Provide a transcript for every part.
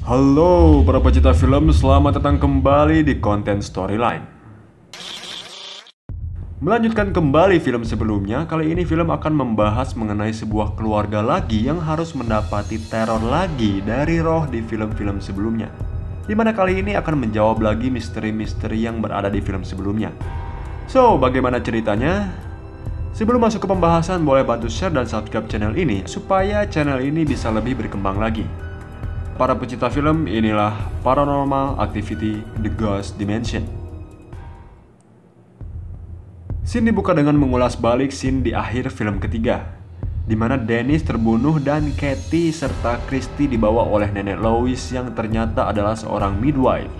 Halo para pecinta film, selamat datang kembali di konten Storyline. Melanjutkan kembali film sebelumnya, kali ini film akan membahas mengenai sebuah keluarga lagi yang harus mendapati teror lagi dari roh di film-film sebelumnya. Dimana kali ini akan menjawab lagi misteri-misteri yang berada di film sebelumnya. So, bagaimana ceritanya? Sebelum masuk ke pembahasan, boleh bantu share dan subscribe channel ini supaya channel ini bisa lebih berkembang lagi. Para pecinta film, inilah Paranormal Activity The Ghost Dimension. Scene dibuka dengan mengulas balik scene di akhir film ketiga, di mana Dennis terbunuh dan Katie serta Christy dibawa oleh nenek Lois yang ternyata adalah seorang midwife.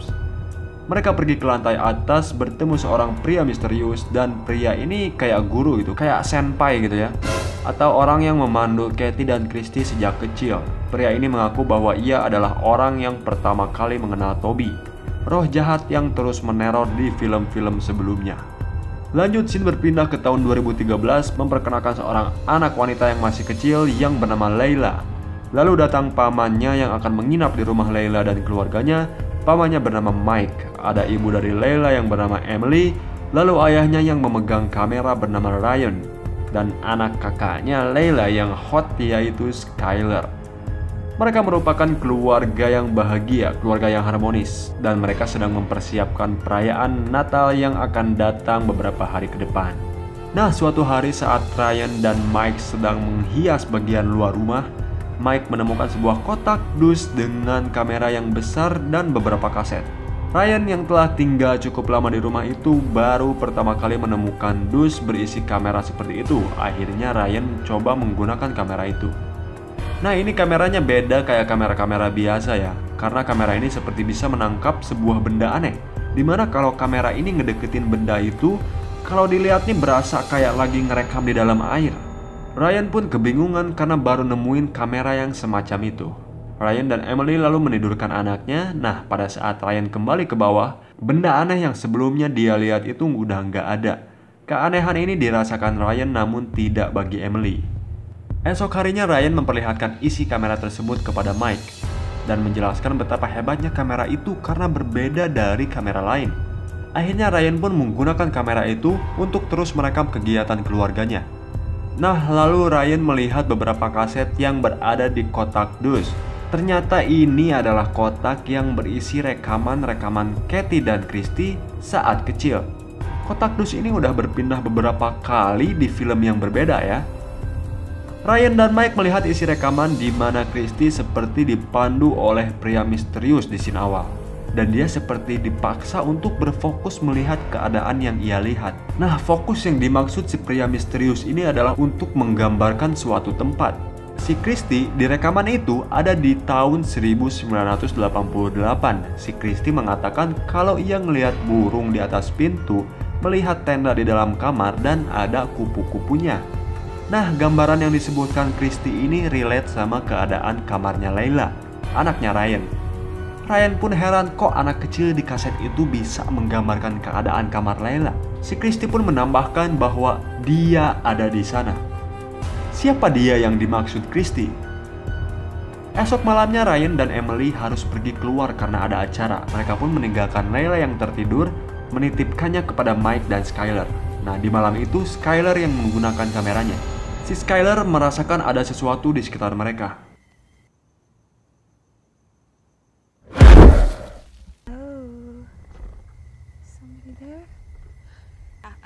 Mereka pergi ke lantai atas bertemu seorang pria misterius, dan pria ini kayak guru gitu, kayak senpai gitu ya, atau orang yang memandu Katie dan Christy sejak kecil. Pria ini mengaku bahwa ia adalah orang yang pertama kali mengenal Toby, roh jahat yang terus meneror di film-film sebelumnya. Lanjut, scene berpindah ke tahun 2013 memperkenalkan seorang anak wanita yang masih kecil yang bernama Layla. Lalu datang pamannya yang akan menginap di rumah Layla dan keluarganya. Pamannya bernama Mike, ada ibu dari Layla yang bernama Emily, lalu ayahnya yang memegang kamera bernama Ryan, dan anak kakaknya Layla yang hot yaitu Skyler. Mereka merupakan keluarga yang bahagia, keluarga yang harmonis, dan mereka sedang mempersiapkan perayaan Natal yang akan datang beberapa hari ke depan. Nah, suatu hari saat Ryan dan Mike sedang menghias bagian luar rumah, Mike menemukan sebuah kotak dus dengan kamera yang besar dan beberapa kaset. Ryan yang telah tinggal cukup lama di rumah itu baru pertama kali menemukan dus berisi kamera seperti itu. Akhirnya Ryan coba menggunakan kamera itu. Nah, ini kameranya beda kayak kamera-kamera biasa ya, karena kamera ini seperti bisa menangkap sebuah benda aneh, dimana kalau kamera ini ngedeketin benda itu, kalau dilihat nih berasa kayak lagi ngerekam di dalam air. Ryan pun kebingungan karena baru nemuin kamera yang semacam itu. Ryan dan Emily lalu menidurkan anaknya. Nah, pada saat Ryan kembali ke bawah, benda aneh yang sebelumnya dia lihat itu udah nggak ada. Keanehan ini dirasakan Ryan namun tidak bagi Emily. Esok harinya Ryan memperlihatkan isi kamera tersebut kepada Mike dan menjelaskan betapa hebatnya kamera itu karena berbeda dari kamera lain. Akhirnya Ryan pun menggunakan kamera itu untuk terus merekam kegiatan keluarganya. Nah, lalu Ryan melihat beberapa kaset yang berada di kotak dus. Ternyata ini adalah kotak yang berisi rekaman-rekaman Katie dan Christy saat kecil. Kotak dus ini udah berpindah beberapa kali di film yang berbeda ya. Ryan dan Mike melihat isi rekaman di mana Christy seperti dipandu oleh pria misterius di scene awal. Dan dia seperti dipaksa untuk berfokus melihat keadaan yang ia lihat. Nah, fokus yang dimaksud si pria misterius ini adalah untuk menggambarkan suatu tempat. Si Christy di rekaman itu ada di tahun 1988. Si Christy mengatakan kalau ia melihat burung di atas pintu, melihat tenda di dalam kamar, dan ada kupu-kupunya. Nah, gambaran yang disebutkan Christy ini relate sama keadaan kamarnya Layla, anaknya Ryan. Ryan pun heran kok anak kecil di kaset itu bisa menggambarkan keadaan kamar Layla. Si Christy pun menambahkan bahwa dia ada di sana. Siapa dia yang dimaksud Christy? Esok malamnya Ryan dan Emily harus pergi keluar karena ada acara. Mereka pun meninggalkan Layla yang tertidur, menitipkannya kepada Mike dan Skyler. Nah, di malam itu Skyler yang menggunakan kameranya. Si Skyler merasakan ada sesuatu di sekitar mereka.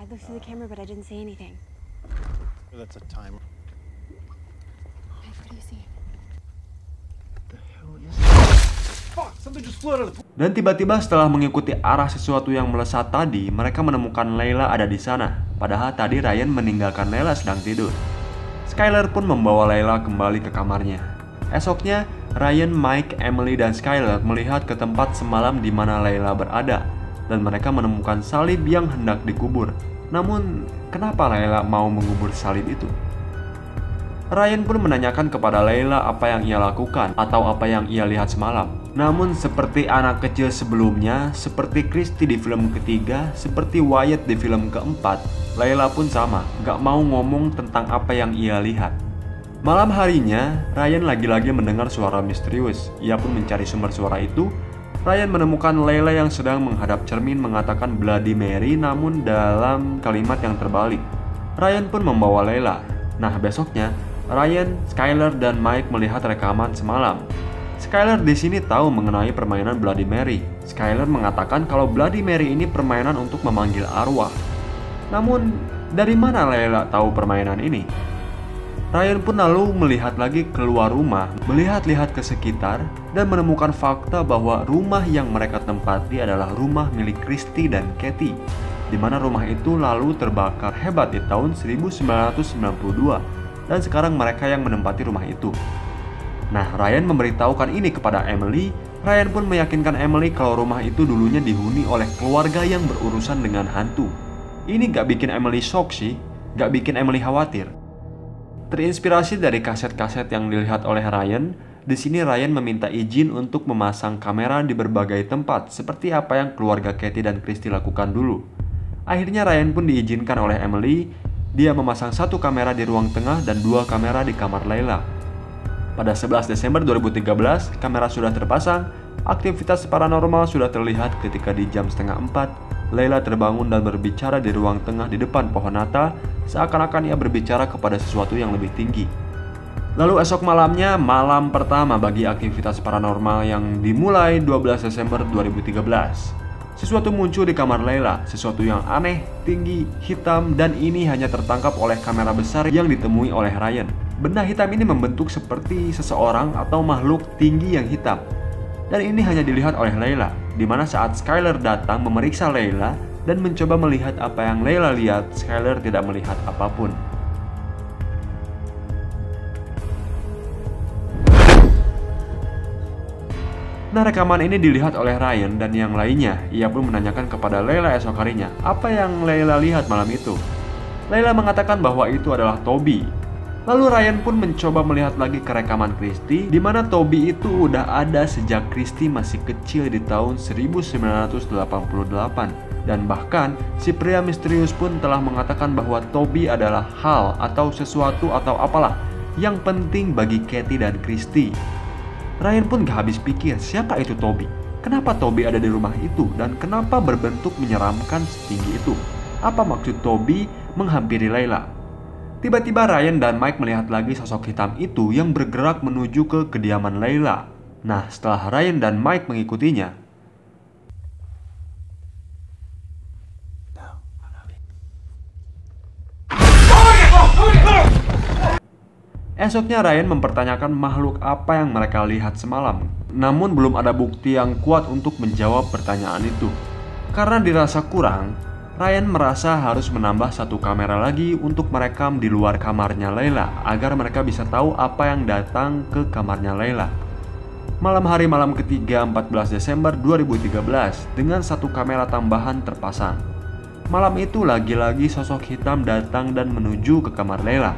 I looked through the camera, but I didn't see anything. That's a timer. Hey, what do you see? The hell is that? Fuck! Something just flew out of the pool. Dan tiba-tiba setelah mengikuti arah sesuatu yang melesat tadi, mereka menemukan Layla ada di sana. Padahal tadi Ryan meninggalkan Layla sedang tidur. Skyler pun membawa Layla kembali ke kamarnya. Esoknya, Ryan, Mike, Emily, dan Skyler melihat ke tempat semalam di mana Layla berada, dan mereka menemukan salib yang hendak dikubur. Namun, kenapa Layla mau mengubur salib itu? Ryan pun menanyakan kepada Layla apa yang ia lakukan atau apa yang ia lihat semalam. Namun seperti anak kecil sebelumnya, seperti Christy di film ketiga, seperti Wyatt di film keempat, Layla pun sama, gak mau ngomong tentang apa yang ia lihat. Malam harinya, Ryan lagi-lagi mendengar suara misterius. Ia pun mencari sumber suara itu. Ryan menemukan Layla yang sedang menghadap cermin mengatakan Bloody Mary namun dalam kalimat yang terbalik. Ryan pun membawa Layla. Nah, besoknya, Ryan, Skyler, dan Mike melihat rekaman semalam. Skyler di sini tahu mengenai permainan Bloody Mary. Skyler mengatakan kalau Bloody Mary ini permainan untuk memanggil arwah. Namun, dari mana Layla tahu permainan ini? Ryan pun lalu melihat lagi keluar rumah, melihat-lihat ke sekitar, dan menemukan fakta bahwa rumah yang mereka tempati adalah rumah milik Christy dan Katie, di mana rumah itu lalu terbakar hebat di tahun 1992, dan sekarang mereka yang menempati rumah itu. Nah, Ryan memberitahukan ini kepada Emily. Ryan pun meyakinkan Emily kalau rumah itu dulunya dihuni oleh keluarga yang berurusan dengan hantu. Ini gak bikin Emily shock sih, gak bikin Emily khawatir. Terinspirasi dari kaset-kaset yang dilihat oleh Ryan, di sini Ryan meminta izin untuk memasang kamera di berbagai tempat, seperti apa yang keluarga Katie dan Christy lakukan dulu. Akhirnya Ryan pun diizinkan oleh Emily. Dia memasang 1 kamera di ruang tengah dan 2 kamera di kamar Layla. Pada 11 Desember 2013, kamera sudah terpasang. Aktivitas paranormal sudah terlihat ketika di jam 3:30, Layla terbangun dan berbicara di ruang tengah di depan pohon natal, seakan-akan ia berbicara kepada sesuatu yang lebih tinggi. Lalu esok malamnya, malam pertama bagi aktivitas paranormal yang dimulai 12 Desember 2013. Sesuatu muncul di kamar Layla, sesuatu yang aneh, tinggi, hitam, dan ini hanya tertangkap oleh kamera besar yang ditemui oleh Ryan. Benda hitam ini membentuk seperti seseorang atau makhluk tinggi yang hitam. Dan ini hanya dilihat oleh Layla, di mana saat Skyler datang memeriksa Layla dan mencoba melihat apa yang Layla lihat, Skyler tidak melihat apapun. Nah, rekaman ini dilihat oleh Ryan dan yang lainnya. Ia pun menanyakan kepada Layla esok harinya, apa yang Layla lihat malam itu. Layla mengatakan bahwa itu adalah Toby. Lalu Ryan pun mencoba melihat lagi ke rekaman Christy, di mana Toby itu udah ada sejak Christy masih kecil di tahun 1988. Dan bahkan, si pria misterius pun telah mengatakan bahwa Toby adalah hal atau sesuatu atau apalah yang penting bagi Katie dan Christy. Ryan pun gak habis pikir siapa itu Toby. Kenapa Toby ada di rumah itu dan kenapa berbentuk menyeramkan setinggi itu? Apa maksud Toby menghampiri Layla? Tiba-tiba Ryan dan Mike melihat lagi sosok hitam itu yang bergerak menuju ke kediaman Layla. Nah, setelah Ryan dan Mike mengikutinya, esoknya Ryan mempertanyakan makhluk apa yang mereka lihat semalam. Namun belum ada bukti yang kuat untuk menjawab pertanyaan itu. Karena dirasa kurang, Ryan merasa harus menambah 1 kamera lagi untuk merekam di luar kamarnya Layla agar mereka bisa tahu apa yang datang ke kamarnya Layla. Malam hari malam ketiga 14 Desember 2013 dengan 1 kamera tambahan terpasang. Malam itu lagi-lagi sosok hitam datang dan menuju ke kamar Layla.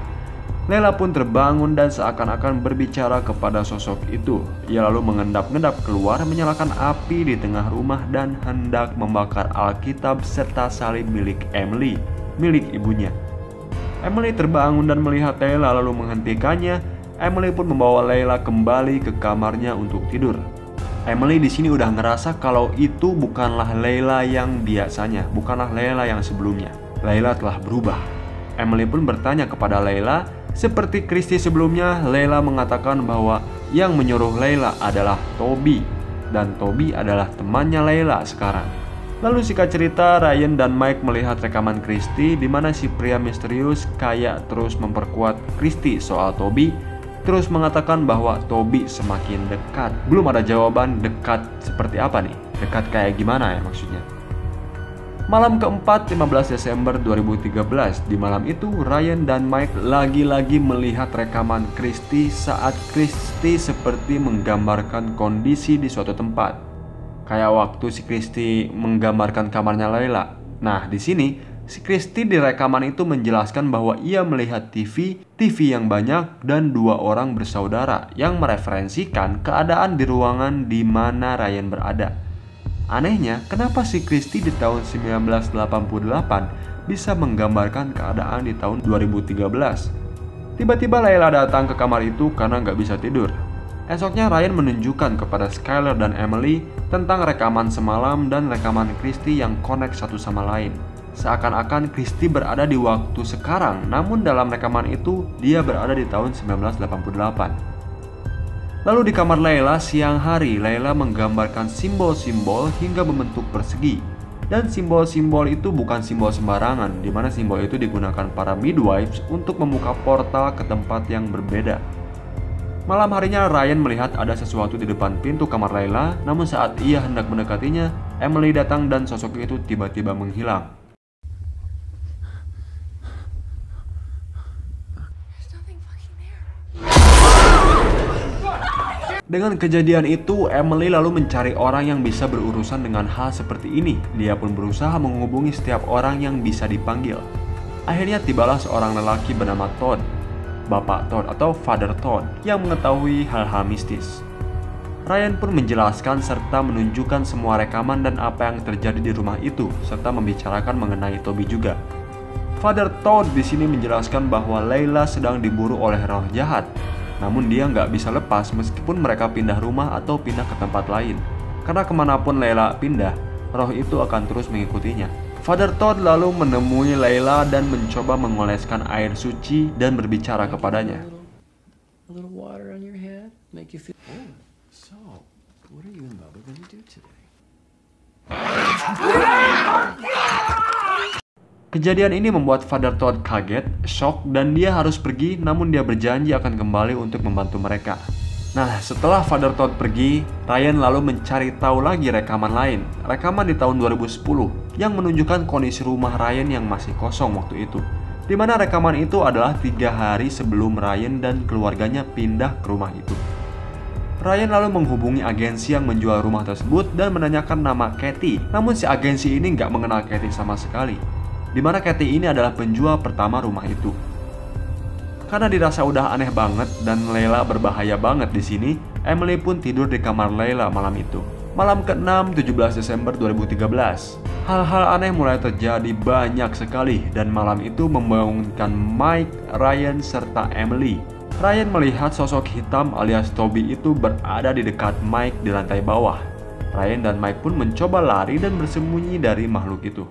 Layla pun terbangun dan seakan-akan berbicara kepada sosok itu. Ia lalu mengendap-endap keluar, menyalakan api di tengah rumah dan hendak membakar Alkitab serta salib milik Emily, milik ibunya. Emily terbangun dan melihat Layla lalu menghentikannya. Emily pun membawa Layla kembali ke kamarnya untuk tidur. Emily di sini udah ngerasa kalau itu bukanlah Layla yang biasanya, bukanlah Layla yang sebelumnya. Layla telah berubah. Emily pun bertanya kepada Layla. Seperti Christy sebelumnya, Layla mengatakan bahwa yang menyuruh Layla adalah Toby, dan Toby adalah temannya Layla sekarang. Lalu singkat cerita, Ryan dan Mike melihat rekaman Christy di mana si pria misterius kayak terus memperkuat Christy soal Toby, terus mengatakan bahwa Toby semakin dekat. Belum ada jawaban dekat seperti apa nih? Dekat kayak gimana ya maksudnya? Malam keempat 15 Desember 2013, di malam itu Ryan dan Mike lagi-lagi melihat rekaman Christy saat Christy seperti menggambarkan kondisi di suatu tempat. Kayak waktu si Christy menggambarkan kamarnya Layla. Nah, di sini si Christy di rekaman itu menjelaskan bahwa ia melihat TV yang banyak dan 2 orang bersaudara yang mereferensikan keadaan di ruangan di mana Ryan berada. Anehnya, kenapa si Christy di tahun 1988 bisa menggambarkan keadaan di tahun 2013? Tiba-tiba Layla datang ke kamar itu karena nggak bisa tidur. Esoknya Ryan menunjukkan kepada Skyler dan Emily tentang rekaman semalam dan rekaman Christy yang connect satu sama lain. Seakan-akan Christy berada di waktu sekarang, namun dalam rekaman itu dia berada di tahun 1988. Lalu di kamar Layla siang hari, Layla menggambarkan simbol-simbol hingga membentuk persegi. Dan simbol-simbol itu bukan simbol sembarangan, di mana simbol itu digunakan para midwives untuk membuka portal ke tempat yang berbeda. Malam harinya Ryan melihat ada sesuatu di depan pintu kamar Layla, namun saat ia hendak mendekatinya, Emily datang dan sosok itu tiba-tiba menghilang. Dengan kejadian itu, Emily lalu mencari orang yang bisa berurusan dengan hal seperti ini. Dia pun berusaha menghubungi setiap orang yang bisa dipanggil. Akhirnya tibalah seorang lelaki bernama Todd, Bapak Todd atau Father Todd, yang mengetahui hal-hal mistis. Ryan pun menjelaskan serta menunjukkan semua rekaman dan apa yang terjadi di rumah itu, serta membicarakan mengenai Toby juga. Father Todd di sini menjelaskan bahwa Layla sedang diburu oleh roh jahat. Namun dia nggak bisa lepas meskipun mereka pindah rumah atau pindah ke tempat lain. Karena kemanapun Layla pindah, roh itu akan terus mengikutinya. Father Todd lalu menemui Layla dan mencoba mengoleskan air suci dan berbicara kepadanya. A little water on your head, make you feel. Oh, so what are you and Bubba gonna do today? Kejadian ini membuat Father Todd kaget, shock, dan dia harus pergi, namun dia berjanji akan kembali untuk membantu mereka. Nah, setelah Father Todd pergi, Ryan lalu mencari tahu lagi rekaman lain. Rekaman di tahun 2010 yang menunjukkan kondisi rumah Ryan yang masih kosong waktu itu. Di mana rekaman itu adalah 3 hari sebelum Ryan dan keluarganya pindah ke rumah itu. Ryan lalu menghubungi agensi yang menjual rumah tersebut dan menanyakan nama Kathy. Namun si agensi ini nggak mengenal Kathy sama sekali. Di mana Kathy ini adalah penjual pertama rumah itu. Karena dirasa udah aneh banget dan Layla berbahaya banget di sini, Emily pun tidur di kamar Layla malam itu. Malam ke-6, 17 Desember 2013. Hal-hal aneh mulai terjadi banyak sekali dan malam itu membangunkan Mike, Ryan, serta Emily. Ryan melihat sosok hitam alias Toby itu berada di dekat Mike di lantai bawah. Ryan dan Mike pun mencoba lari dan bersembunyi dari makhluk itu.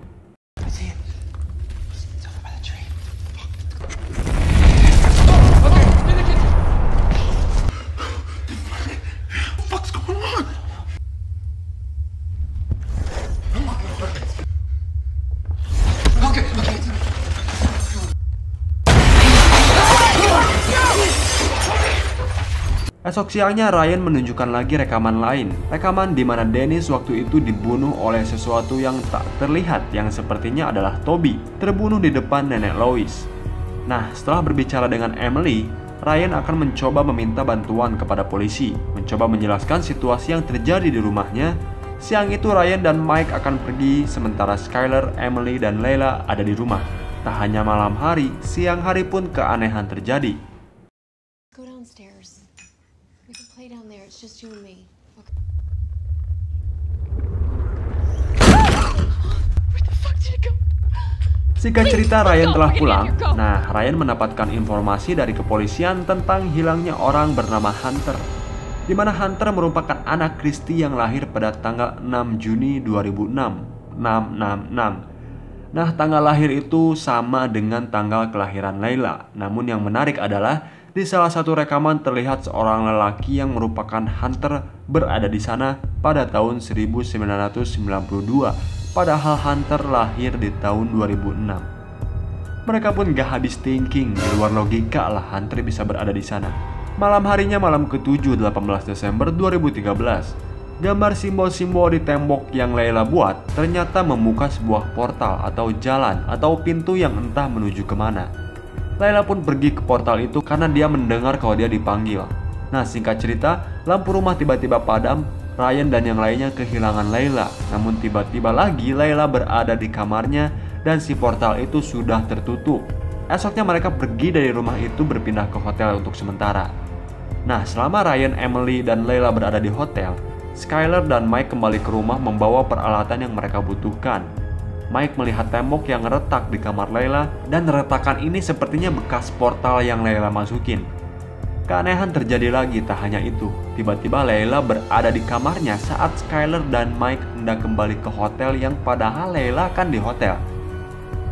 Esok siangnya Ryan menunjukkan lagi rekaman lain. Rekaman di mana Dennis waktu itu dibunuh oleh sesuatu yang tak terlihat yang sepertinya adalah Toby, terbunuh di depan nenek Lois. Nah, setelah berbicara dengan Emily, Ryan akan mencoba meminta bantuan kepada polisi, mencoba menjelaskan situasi yang terjadi di rumahnya. Siang itu Ryan dan Mike akan pergi sementara Skyler, Emily, dan Layla ada di rumah. Tak hanya malam hari, siang hari pun keanehan terjadi. Go downstairs. We can play down there. It's just you and me. Okay. Where the fuck did it go? Singkat cerita, Ryan telah pulang. Nah, Ryan mendapatkan informasi dari kepolisian tentang hilangnya orang bernama Hunter, di mana Hunter merupakan anak Christy yang lahir pada tanggal 6 Juni 2006. 666. Nah, tanggal lahir itu sama dengan tanggal kelahiran Layla. Namun yang menarik adalah di salah satu rekaman terlihat seorang lelaki yang merupakan Hunter berada di sana pada tahun 1992. Padahal Hunter lahir di tahun 2006. Mereka pun gak habis thinking, di luar logika lah Hunter bisa berada di sana. Malam harinya malam ke-7 18 Desember 2013. Gambar simbol-simbol di tembok yang Layla buat ternyata membuka sebuah portal atau jalan atau pintu yang entah menuju kemana. Layla pun pergi ke portal itu karena dia mendengar kalau dia dipanggil. Nah, singkat cerita, lampu rumah tiba-tiba padam. Ryan dan yang lainnya kehilangan Layla. Namun tiba-tiba lagi Layla berada di kamarnya dan si portal itu sudah tertutup. Esoknya mereka pergi dari rumah itu berpindah ke hotel untuk sementara. Nah, selama Ryan, Emily, dan Layla berada di hotel, Skyler dan Mike kembali ke rumah membawa peralatan yang mereka butuhkan. Mike melihat tembok yang retak di kamar Layla, dan retakan ini sepertinya bekas portal yang Layla masukin. Keanehan terjadi lagi, tak hanya itu. Tiba-tiba Layla berada di kamarnya saat Skyler dan Mike hendak kembali ke hotel yang padahal Layla kan di hotel.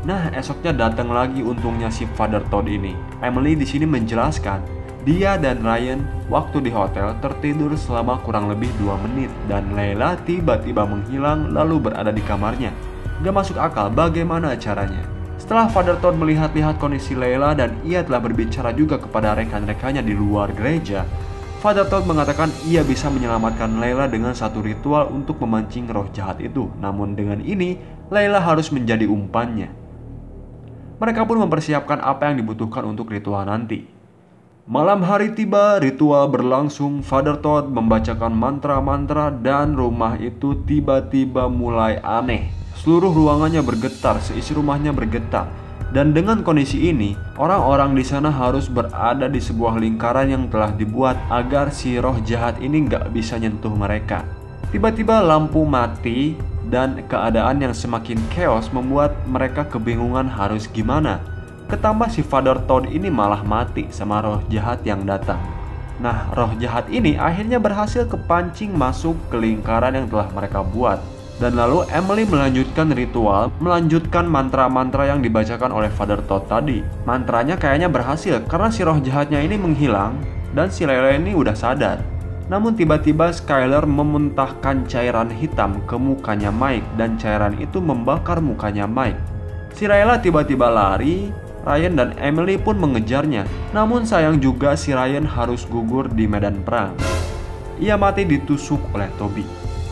Nah, esoknya datang lagi untungnya si Father Todd ini. Emily di sini menjelaskan, dia dan Ryan waktu di hotel tertidur selama kurang lebih 2 menit dan Layla tiba-tiba menghilang lalu berada di kamarnya. Gak masuk akal bagaimana caranya. Setelah Father Todd melihat-lihat kondisi Layla dan ia telah berbicara juga kepada rekan-rekannya di luar gereja, Father Todd mengatakan ia bisa menyelamatkan Layla dengan satu ritual untuk memancing roh jahat itu. Namun dengan ini, Layla harus menjadi umpannya. Mereka pun mempersiapkan apa yang dibutuhkan untuk ritual nanti. Malam hari tiba, ritual berlangsung. Father Todd membacakan mantra-mantra dan rumah itu tiba-tiba mulai aneh. Seluruh ruangannya bergetar, seisi rumahnya bergetar. Dan dengan kondisi ini, orang-orang di sana harus berada di sebuah lingkaran yang telah dibuat agar si roh jahat ini gak bisa nyentuh mereka. Tiba-tiba lampu mati dan keadaan yang semakin chaos membuat mereka kebingungan harus gimana. Ketambah si Father Todd ini malah mati sama roh jahat yang datang. Nah, roh jahat ini akhirnya berhasil kepancing masuk ke lingkaran yang telah mereka buat. Dan lalu Emily melanjutkan ritual, melanjutkan mantra-mantra yang dibacakan oleh Father Todd tadi. Mantranya kayaknya berhasil karena si roh jahatnya ini menghilang dan si Layla ini udah sadar. Namun tiba-tiba Skyler memuntahkan cairan hitam ke mukanya Mike dan cairan itu membakar mukanya Mike. Si Layla tiba-tiba lari, Ryan dan Emily pun mengejarnya. Namun sayang juga si Ryan harus gugur di medan perang. Ia mati ditusuk oleh Toby.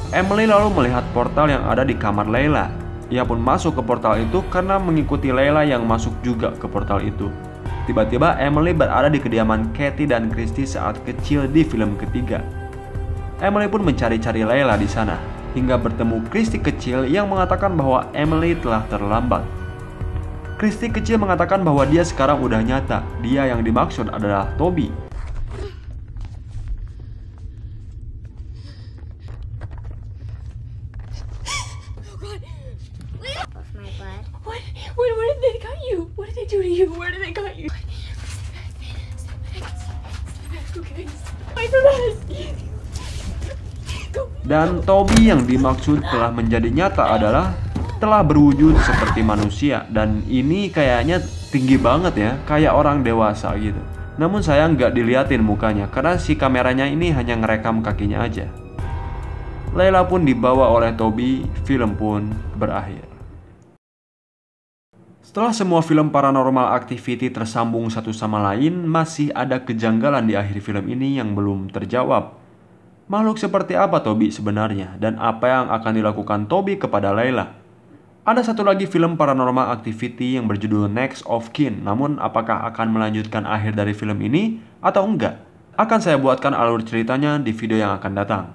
Emily lalu melihat portal yang ada di kamar Layla. Ia pun masuk ke portal itu karena mengikuti Layla yang masuk juga ke portal itu. Tiba-tiba Emily berada di kediaman Katie dan Christy saat kecil di film ketiga. Emily pun mencari-cari Layla di sana hingga bertemu Christy kecil yang mengatakan bahwa Emily telah terlambat. Christy kecil mengatakan bahwa dia sekarang udah nyata. Dia yang dimaksud adalah Toby. Off my blood. What? Where did they cut you? What did they do to you? Where did they cut you? Okay. Wait for this. Dan Toby yang dimaksud telah menjadi nyata adalah telah berwujud seperti manusia. Dan ini kayaknya tinggi banget ya, kayak orang dewasa gitu. Namun saya nggak diliatin mukanya karena si kameranya ini hanya ngerekam kakinya aja. Layla pun dibawa oleh Toby, film pun berakhir. Setelah semua film Paranormal Activity tersambung satu sama lain, masih ada kejanggalan di akhir film ini yang belum terjawab. Makhluk seperti apa Toby sebenarnya, dan apa yang akan dilakukan Toby kepada Layla? Ada satu lagi film Paranormal Activity yang berjudul Next of Kin, namun apakah akan melanjutkan akhir dari film ini atau enggak? Akan saya buatkan alur ceritanya di video yang akan datang.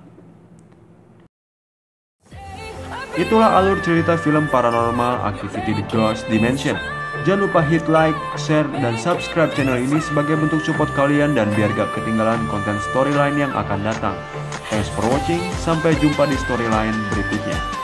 Itulah alur cerita film Paranormal Activity The Ghost Dimension. Jangan lupa hit like, share, dan subscribe channel ini sebagai bentuk support kalian dan biar gak ketinggalan konten storyline yang akan datang. Thanks for watching, sampai jumpa di storyline berikutnya.